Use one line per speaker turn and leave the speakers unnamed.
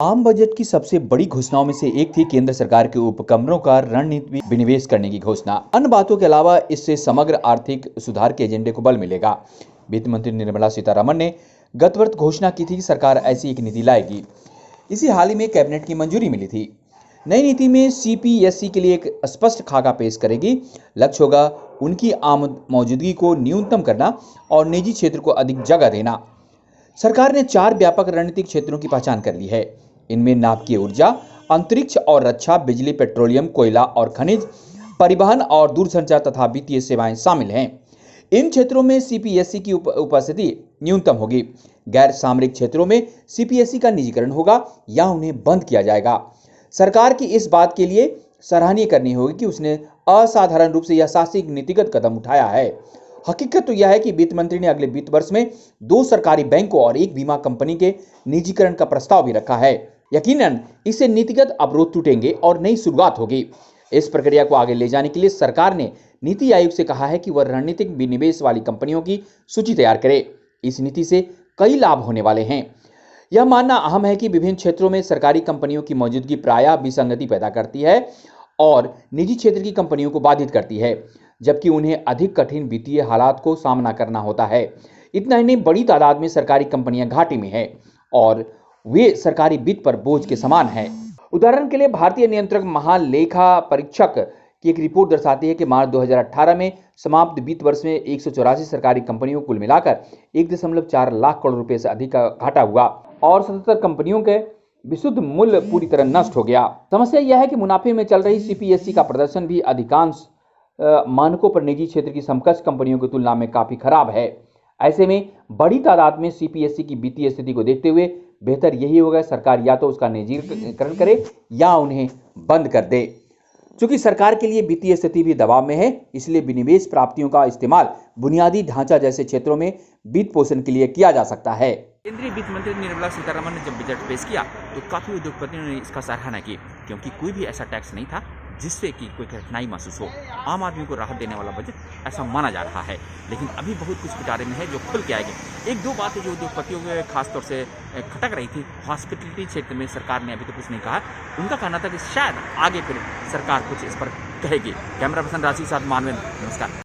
आम बजट की सबसे बड़ी घोषणाओं में से एक थी केंद्र सरकार के उपक्रमों का रणनीति विनिवेश करने की घोषणा। अन्य बातों के अलावा इससे समग्र आर्थिक सुधार के एजेंडे को बल मिलेगा। वित्त मंत्री निर्मला सीतारमण ने गत वर्ष घोषणा की थी कि सरकार ऐसी एक नीति लाएगी। इसी हाल ही में कैबिनेट की मंजूरी मिली थी। नई नीति में सीपीएसई के लिए एक स्पष्ट खाका पेश करेगी। लक्ष्य होगा उनकी आमद मौजूदगी को न्यूनतम करना और निजी क्षेत्र को अधिक जगह देना। सरकार ने 4 व्यापक रणनीतिक क्षेत्रों की पहचान कर ली है। इनमें नाभिकीय ऊर्जा, अंतरिक्ष और रक्षा, बिजली, पेट्रोलियम, कोयला और खनिज, परिवहन और दूरसंचार तथा वित्तीय सेवाएं शामिल हैं। इन क्षेत्रों में सीपीएसई की उपस्थिति न्यूनतम होगी। गैर सामरिक क्षेत्रों में सीपीएसई का निजीकरण होगा या उन्हें बंद किया जाएगा। सरकार की इस बात के लिए सराहनीय करनी होगी कि उसने असाधारण रूप से यह साहसिक नीतिगत कदम उठाया है। हकीकत तो यह है कि वित्त मंत्री ने अगले वित्त वर्ष में 2 सरकारी बैंकों और 1 बीमा कंपनी के निजीकरण का प्रस्ताव भी रखा है। यकीनन इससे नीतिगत अवरोध टूटेंगे और नई शुरुआत होगी। इस प्रक्रिया को आगे ले जाने के लिए सरकार ने नीति आयोग से कहा है कि वह रणनीतिक विनिवेश वाली कंपनियों की सूची तैयार करे। इस नीति से कई लाभ होने वाले हैं। यह मानना अहम है कि विभिन्न क्षेत्रों में सरकारी कंपनियों की मौजूदगी प्रायः विसंगति पैदा करती है और निजी क्षेत्र की कंपनियों को बाधित करती है, जबकि उन्हें अधिक कठिन वित्तीय हालात को सामना करना होता है। इतना ही नहीं, बड़ी तादाद में सरकारी कंपनियां घाटे में हैं और वे सरकारी वित्त पर बोझ के समान हैं। उदाहरण के लिए भारतीय नियंत्रक महालेखा परीक्षक की एक रिपोर्ट दर्शाती है कि मार्च 2018 में समाप्त वित्त वर्ष में 184 सरकारी कंपनियों को कुल मिलाकर 1.4 लाख करोड़ रुपए से अधिक का घाटा हुआ और 77 कंपनियों के विशुद्ध मूल्य पूरी तरह नष्ट हो गया। समस्या यह है कि मुनाफे में चल रही सीपीएसई का प्रदर्शन भी अधिकांश मानकों पर निजी क्षेत्र की समकक्ष कंपनियों की तुलना में काफी खराब है। ऐसे में बड़ी तादाद में सीपीएसई की वित्तीय स्थिति को देखते हुए बेहतर यही होगा सरकार या तो उसका निजीकरण करे या उन्हें बंद कर दे। चूंकि सरकार के लिए वित्तीय स्थिति भी दबाव में है, इसलिए विनिवेश प्राप्तियों का इस्तेमाल बुनियादी ढांचा जैसे क्षेत्रों में वित्त पोषण के लिए किया जा सकता है।
केंद्रीय वित्त मंत्री निर्मला सीतारमण ने जब बजट पेश किया तो काफी उद्योगपतियों ने इसका सराहना की, क्योंकि कोई भी ऐसा टैक्स नहीं था जिससे कि कोई कठिनाई महसूस हो। आम आदमी को राहत देने वाला बजट ऐसा माना जा रहा है, लेकिन अभी बहुत कुछ पिटारे में है जो खुल के आएगी। 1-2 बातें जो उद्योगपतियों के खासतौर से खटक रही थी, हॉस्पिटलिटी क्षेत्र में सरकार ने अभी तो कुछ नहीं कहा। उनका कहना था कि शायद आगे फिर सरकार कुछ इस पर कहेगी। कैमरा पर्सन राशि साथ मानवेंद्र, नमस्कार।